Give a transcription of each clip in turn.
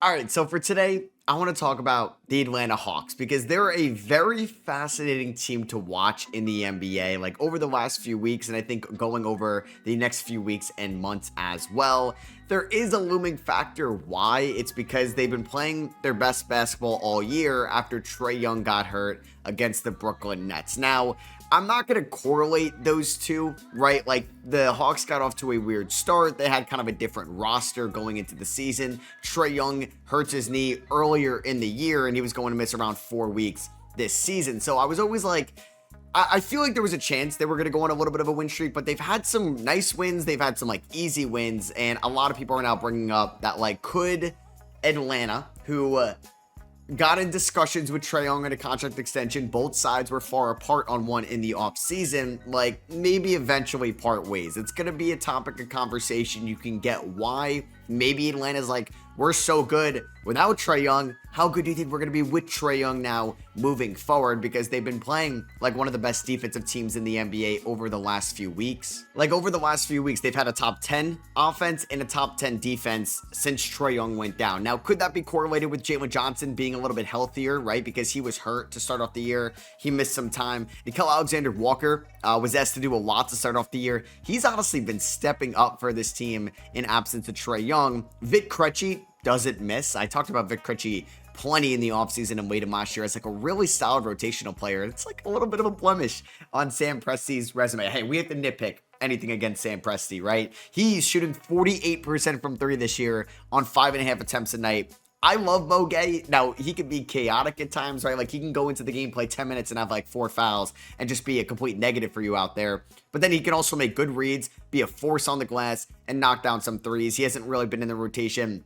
All right, so for today, I want to talk about the Atlanta Hawks because they're a very fascinating team to watch in the NBA, like over the last few weeks, and I think going over the next few weeks and months as well. There is a looming factor why. It's because they've been playing their best basketball all year after Trey Young got hurt against the Brooklyn Nets. Now, I'm not going to correlate those two, right? Like the Hawks got off to a weird start. They had kind of a different roster going into the season. Trey Young hurts his knee earlier in the year and he was going to miss around 4 weeks this season. So I was always like, I feel like there was a chance they were going to go on a little bit of a win streak, but they've had some nice wins. They've had some like easy wins. And a lot of people are now bringing up that like, could Atlanta, who got in discussions with Trey Young on a contract extension. Both sides were far apart on one in the offseason. Like, maybe eventually part ways. It's going to be a topic of conversation. You can get why. Maybe Atlanta's like, we're so good without Trey Young. How good do you think we're going to be with Trey Young now moving forward? Because they've been playing like one of the best defensive teams in the NBA over the last few weeks. Like over the last few weeks, they've had a top 10 offense and a top 10 defense since Trey Young went down. Now, could that be correlated with Jalen Johnson being a little bit healthier, right? Because he was hurt to start off the year. He missed some time. Nickeil Alexander-Walker was asked to do a lot to start off the year. He's honestly been stepping up for this team in absence of Trey Young. Vic Krejci doesn't miss. I talked about Vic Krejci plenty in the offseason and late in last year as like a really solid rotational player. It's like a little bit of a blemish on Sam Presti's resume. Hey, we have to nitpick anything against Sam Presti, right? He's shooting 48% from three this year on 5.5 attempts a night. I love Mo Gay. Now, he can be chaotic at times, right? Like, he can go into the game, play 10 minutes, and have, like, 4 fouls and just be a complete negative for you out there. But then he can also make good reads, be a force on the glass, and knock down some threes. He hasn't really been in the rotation.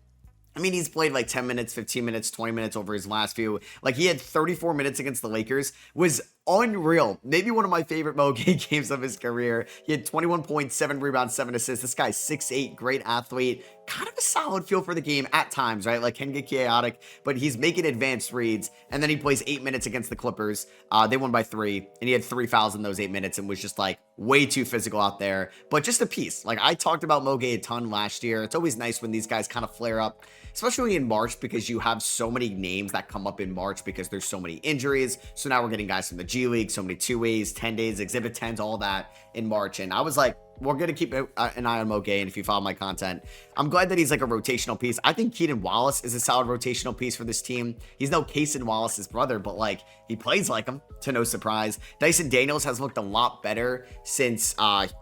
I mean, he's played like 10 minutes, 15 minutes, 20 minutes over his last few. Like, he had 34 minutes against the Lakers. Was unreal. Maybe one of my favorite Mo Gay games of his career. He had 21 points, 7 rebounds, 7 assists. This guy's 6'8", great athlete. Kind of a solid feel for the game at times, right? Like, can get chaotic, but he's making advanced reads. And then he plays 8 minutes against the Clippers. They won by 3, and he had 3 fouls in those 8 minutes and was just like way too physical out there. But just a piece. Like, I talked about Mo Gay a ton last year. It's always nice when these guys kind of flare up, especially in March, because you have so many names that come up in March because there's so many injuries. So now we're getting guys from the G League, so many 2As, 10 days, Exhibit 10s, all that in March. And I was like, we're going to keep an eye on Mo Gay. And if you follow my content, I'm glad that he's like a rotational piece. I think Keaton Wallace is a solid rotational piece for this team. He's no Cason Wallace's brother, but like he plays like him, to no surprise. Dyson Daniels has looked a lot better since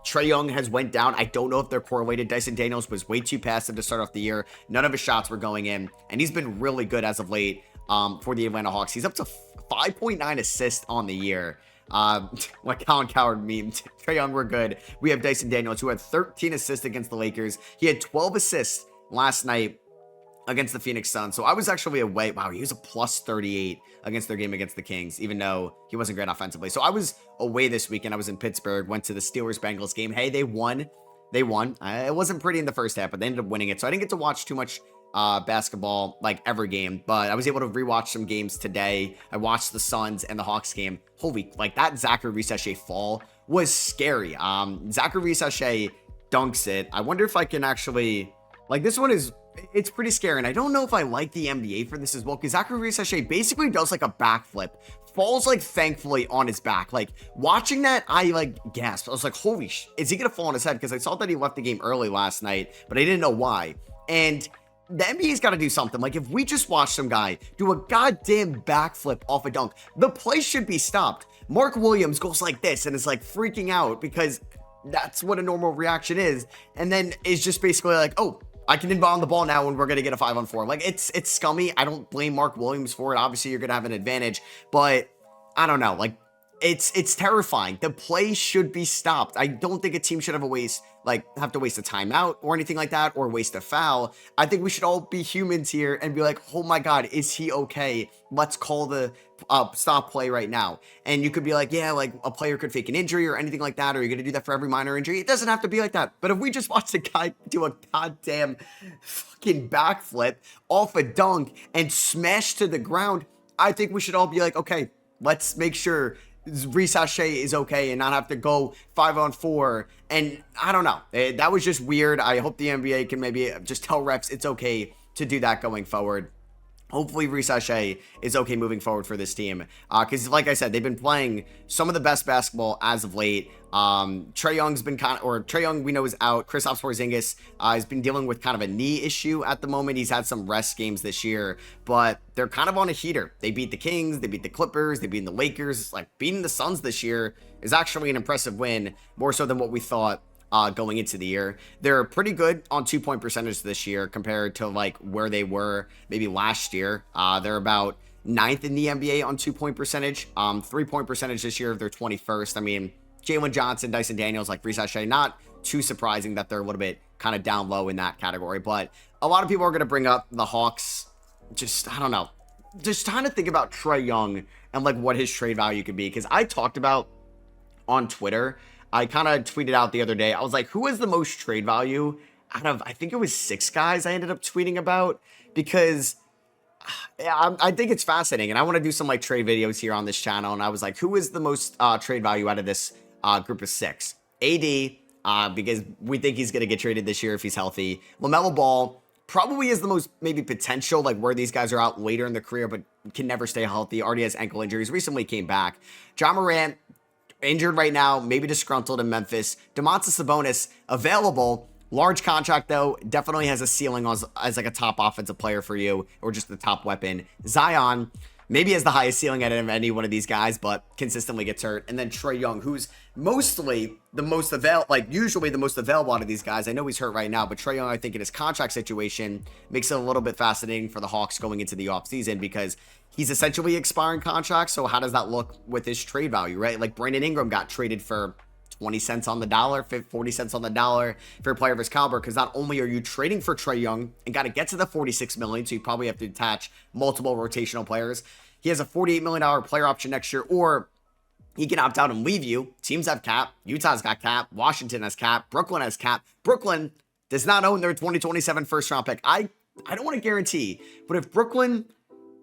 Trey Young has went down. I don't know if they're correlated. Dyson Daniels was way too passive to start off the year. None of his shots were going in, and he's been really good as of late for the Atlanta Hawks. He's up to 5.9 assists on the year. Like Colin Coward memed, Trey Young, we're good. We have Dyson Daniels, who had 13 assists against the Lakers. He had 12 assists last night against the Phoenix Suns. So I was actually away. Wow, he was a plus 38 against their game against the Kings, even though he wasn't great offensively. So I was away this weekend. I was in Pittsburgh, went to the Steelers-Bengals game. Hey, they won. They won. It wasn't pretty in the first half, but they ended up winning it. So I didn't get to watch too much basketball like every game, but I was able to rewatch some games today. I watched the Suns and the Hawks game. Holy, like that Zachary Risache fall was scary. Zachary Risache dunks it. I wonder if I can actually, like, this one is, it's pretty scary, and I don't know if I like the NBA for this as well, because Zachary Risache basically does like a backflip, falls like thankfully on his back. Like, watching that, I like gasped. I was like, holy is he gonna fall on his head? Because I saw that he left the game early last night, but I didn't know why. And the NBA's got to do something. Like, if we just watch some guy do a goddamn backflip off a dunk, the play should be stopped. Mark Williams goes like this and is like freaking out because that's what a normal reaction is. And then is just basically like, oh, I can inbound the ball now and we're going to get a 5-on-4. Like, it's scummy. I don't blame Mark Williams for it. Obviously, you're going to have an advantage, but I don't know. Like, it's terrifying. The play should be stopped. I don't think a team should have to waste a timeout or anything like that, or waste a foul. I think we should all be humans here and be like, oh my God, is he okay? Let's call the stop play right now. And you could be like, yeah, like a player could fake an injury or anything like that, or you're going to do that for every minor injury. It doesn't have to be like that. But if we just watch a guy do a goddamn fucking backflip off a dunk and smash to the ground, I think we should all be like, okay, let's make sure Risache is okay and not have to go 5-on-4. And I don't know. That was just weird. I hope the NBA can maybe just tell refs it's okay to do that going forward. Hopefully, Risashe is okay moving forward for this team. Because, like I said, they've been playing some of the best basketball as of late. Trey Young's been Trey Young, we know, is out. Kristaps Porzingis has been dealing with kind of a knee issue at the moment. He's had some rest games this year, but they're kind of on a heater. They beat the Kings, they beat the Clippers, they beat the Lakers. Like, beating the Suns this year is actually an impressive win, more so than what we thought. Going into the year. They're pretty good on 2-point percentage this year compared to like where they were maybe last year. They're about 9th in the NBA on 2-point percentage. 3-point percentage this year, they're 21st. I mean, Jalen Johnson, Dyson Daniels, like Risashe, not too surprising that they're a little bit kind of down low in that category. But a lot of people are going to bring up the Hawks. Just, I don't know. Just trying to think about Trey Young and like what his trade value could be. Because I talked about on Twitter, I kind of tweeted out the other day, I was like, who has the most trade value out of, I think it was 6 guys I ended up tweeting about, because I think it's fascinating, and I want to do some like trade videos here on this channel, and I was like, who is the most trade value out of this group of 6? AD, because we think he's going to get traded this year if he's healthy. LaMelo Ball probably is the most maybe potential, like where these guys are out later in their career, but can never stay healthy, already has ankle injuries, recently came back. Ja Morant, injured right now, maybe disgruntled in Memphis. Domantas Sabonis, available. Large contract, though. Definitely has a ceiling as like a top offensive player for you, or just the top weapon. Zion, maybe has the highest ceiling out of any one of these guys, but consistently gets hurt. And then Trey Young, who's mostly the most usually the most available out of these guys. I know he's hurt right now, but Trey Young, I think in his contract situation, makes it a little bit fascinating for the Hawks going into the offseason, because he's essentially expiring contract. So how does that look with his trade value, right? Like Brandon Ingram got traded for 20 cents on the dollar, 40 cents on the dollar for a player of his caliber, because not only are you trading for Trey Young and got to get to the 46 million, so you probably have to attach multiple rotational players. He has a $48 million player option next year, or he can opt out and leave you. Teams have cap. Utah's got cap. Washington has cap. Brooklyn has cap. Brooklyn does not own their 2027 first round pick. I don't want to guarantee, but if Brooklyn,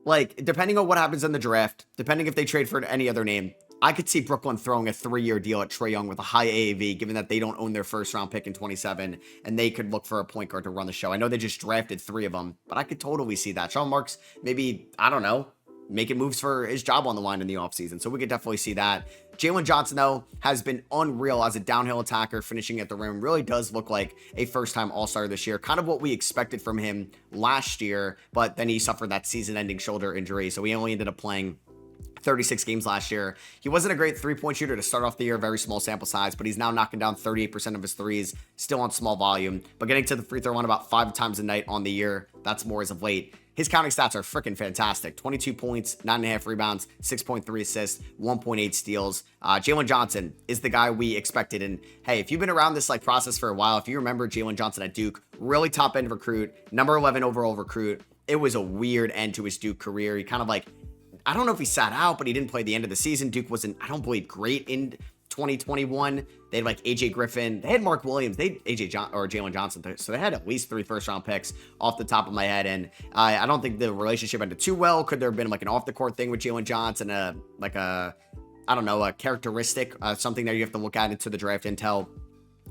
like, depending on what happens in the draft, depending if they trade for any other name, I could see Brooklyn throwing a 3-year deal at Trey Young with a high AAV, given that they don't own their first round pick in 27, and they could look for a point guard to run the show. I know they just drafted 3 of them, but I could totally see that. Sean Marks, maybe, I don't know, making moves for his job on the line in the offseason. So we could definitely see that. Jalen Johnson, though, has been unreal as a downhill attacker, finishing at the rim. Really does look like a first-time All-Star this year. Kind of what we expected from him last year, but then he suffered that season-ending shoulder injury, so he only ended up playing 36 games last year. He wasn't a great 3-point shooter to start off the year, very small sample size, but he's now knocking down 38% of his threes, still on small volume, but getting to the free throw line about 5 times a night on the year. That's more as of late. His counting stats are freaking fantastic. 22 points, 9.5 rebounds, 6.3 assists, 1.8 steals. Jalen Johnson is the guy we expected. And hey, if you've been around this like process for a while, if you remember Jalen Johnson at Duke, really top end recruit, number 11 overall recruit. It was a weird end to his Duke career. He kind of like, I don't know if he sat out, but he didn't play the end of the season. Duke wasn't, I don't believe, great in 2021. They had like AJ Griffin. They had Mark Williams. They had Jalen Johnson. So they had at least 3 first-round picks off the top of my head. And I don't think the relationship ended too well. Could there have been like an off-the-court thing with Jalen Johnson? I don't know, a characteristic, something that you have to look at into the draft intel.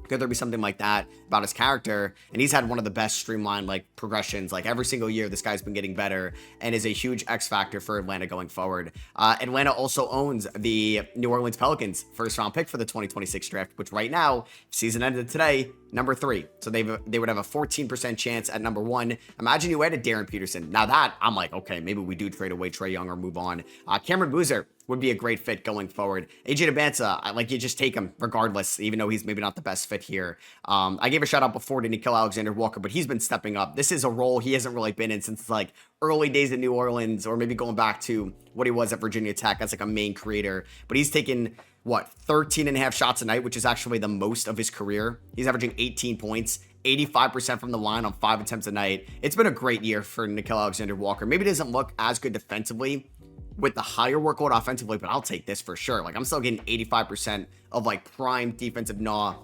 Could there be something like that about his character? And he's had one of the best streamlined like progressions. Like every single year, this guy's been getting better and is a huge X factor for Atlanta going forward. Atlanta also owns the New Orleans Pelicans first round pick for the 2026 draft, which right now, season ended today, number 3. So they would have a 14% chance at number 1. Imagine you added Darren Peterson. Now that I'm like, okay, maybe we do trade away Trey Young or move on. Cameron Boozer would be a great fit going forward. AJ Dabansa, like you just take him regardless, even though he's maybe not the best fit here. I gave a shout out before to Nickeil Alexander-Walker, but he's been stepping up. This is a role he hasn't really been in since like early days in New Orleans, or maybe going back to what he was at Virginia Tech as like a main creator. But he's taken, 13.5 shots a night, which is actually the most of his career. He's averaging 18 points, 85% from the line on 5 attempts a night. It's been a great year for Nickeil Alexander-Walker. Maybe it doesn't look as good defensively with the higher workload offensively, but I'll take this for sure. Like I'm still getting 85% of like prime defensive gnaw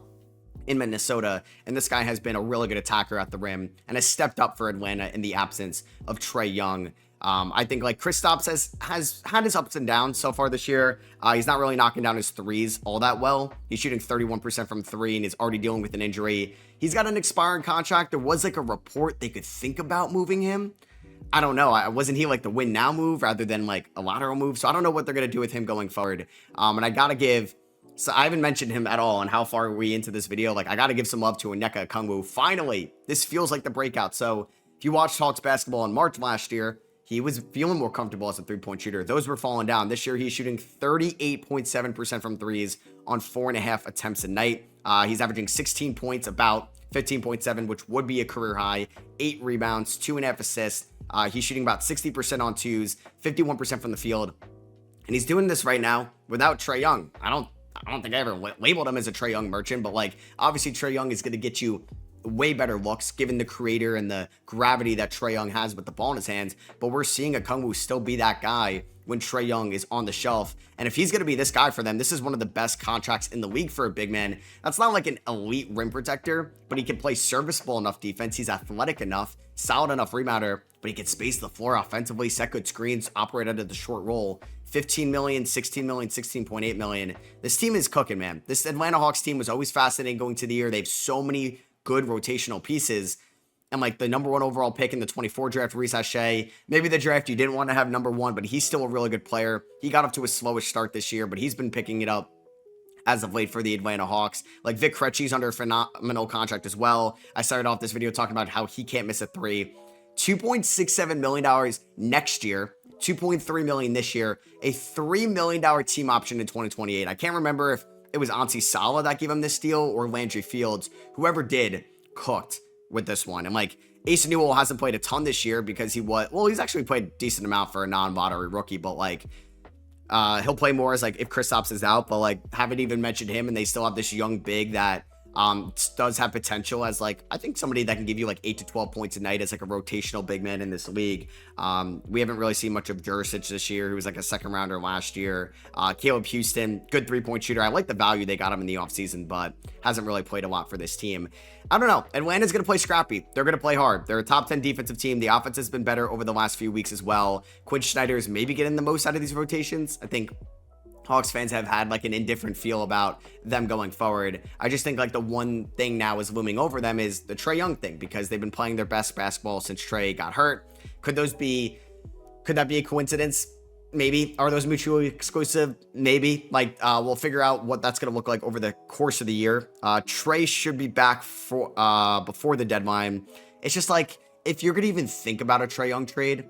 in Minnesota, and this guy has been a really good attacker at the rim and has stepped up for Atlanta in the absence of Trey Young. I think like Kristaps has had his ups and downs so far this year. He's not really knocking down his threes all that well. He's shooting 31% from three and is already dealing with an injury. He's got an expiring contract. There was like a report they could think about moving him. I don't know. Wasn't he like the win now move rather than like a lateral move? So I don't know what they're going to do with him going forward. And I got to give, so I haven't mentioned him at all on how far are we into this video. Like I got to give some love to Onyeka Okongwu. Finally, this feels like the breakout. So if you watched Hawks basketball in March last year, he was feeling more comfortable as a three-point shooter. Those were falling down. This year, he's shooting 38.7% from threes on 4.5 attempts a night. He's averaging 16 points, about 15.7, which would be a career high, 8 rebounds, 2.5 assists. He's shooting about 60% on twos, 51% from the field. And he's doing this right now without Trey Young. I don't think I ever labeled him as a Trey Young merchant, but like obviously Trey Young is going to get you way better looks given the creator and the gravity that Trey Young has with the ball in his hands. But we're seeing Okongwu still be that guy when Trey Young is on the shelf. And if he's going to be this guy for them, this is one of the best contracts in the league for a big man. That's not like an elite rim protector, but he can play serviceable enough defense. He's athletic enough, solid enough rebounder, but he can space the floor offensively, set good screens, operate under the short roll. 15 million, 16 million, 16.8 million. This team is cooking, man. This Atlanta Hawks team was always fascinating going to the year. They have so many good rotational pieces. And like the number 1 overall pick in the 24 draft, Reese Shea, maybe the draft you didn't want to have number 1, but he's still a really good player. He got off to a slowish start this year, but he's been picking it up as of late for the Atlanta Hawks. Like Vic Krejci's under a phenomenal contract as well. I started off this video talking about how he can't miss a three. $2.67 million next year. $2.3 million this year. A $3 million team option in 2028. I can't remember if it was Ansi Sala that gave him this deal or Landry Fields. Whoever did cooked with this one. And like Asa Newell hasn't played a ton this year because he's actually played a decent amount for a non-lottery rookie, but like he'll play more as like if Kristaps is out, but like haven't even mentioned him, and they still have this young big that does have potential as like I think somebody that can give you like 8 to 12 points a night as like a rotational big man in this league. We haven't really seen much of Jurisic this year, who was like a second rounder last year. Caleb Houston, good 3-point shooter. I like the value they got him in the offseason, but hasn't really played a lot for this team. I don't know. Atlanta's going to play scrappy. They're going to play hard. They're a top 10 defensive team. The offense has been better over the last few weeks as well. Quinn Snyder is maybe getting the most out of these rotations. I think Hawks fans have had like an indifferent feel about them going forward. I just think like the one thing now is looming over them is the Trey Young thing, because they've been playing their best basketball since Trey got hurt. Could that be a coincidence? Maybe. Are those mutually exclusive? Maybe. Like we'll figure out what that's going to look like over the course of the year. Trey should be back for before the deadline. It's just like if you're going to even think about a Trey Young trade,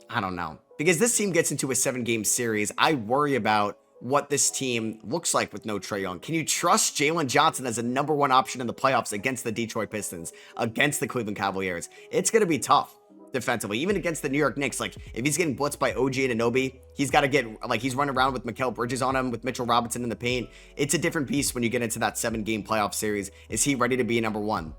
I don't know. Because this team gets into a 7-game series, I worry about what this team looks like with no Trey Young. Can you trust Jalen Johnson as a number 1 option in the playoffs against the Detroit Pistons, against the Cleveland Cavaliers? It's going to be tough defensively, even against the New York Knicks. Like if he's getting blitzed by OG and Anunoby, he's got to get like he's running around with Mikal Bridges on him, with Mitchell Robinson in the paint. It's a different beast when you get into that 7-game playoff series. Is he ready to be a number 1?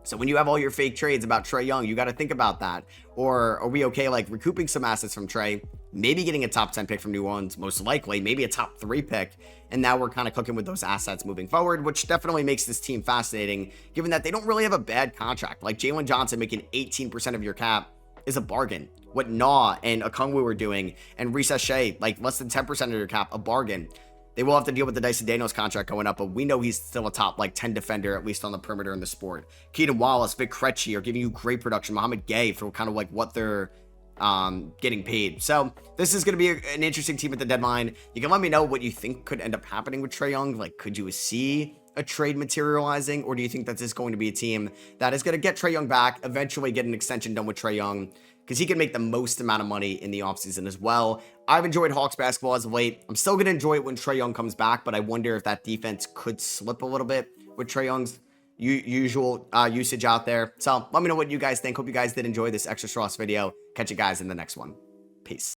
So when you have all your fake trades about Trey Young, you got to think about that. Or are we okay like recouping some assets from Trey, maybe getting a top 10 pick from New Orleans, most likely, maybe a top 3 pick, and now we're kind of cooking with those assets moving forward, which definitely makes this team fascinating, given that they don't really have a bad contract. Like Jalen Johnson making 18% of your cap is a bargain. What Naw and Okongwu were doing, and Reese Shea, like less than 10% of your cap, a bargain. They will have to deal with the Dyson Daniels contract going up, but we know he's still a top like 10 defender, at least on the perimeter in the sport. Keaton Wallace, Vic Krejci are giving you great production. Mohamed Gay for kind of like what they're getting paid. So this is going to be an interesting team at the deadline. You can let me know what you think could end up happening with Trey Young. Like, could you see a trade materializing, or do you think that this is going to be a team that is going to get Trey Young back, eventually get an extension done with Trey Young, because he can make the most amount of money in the offseason as well. I've enjoyed Hawks basketball as of late. I'm still going to enjoy it when Trey Young comes back, but I wonder if that defense could slip a little bit with Trey Young's usual usage out there. So let me know what you guys think. Hope you guys did enjoy this extra SROS video. Catch you guys in the next one. Peace.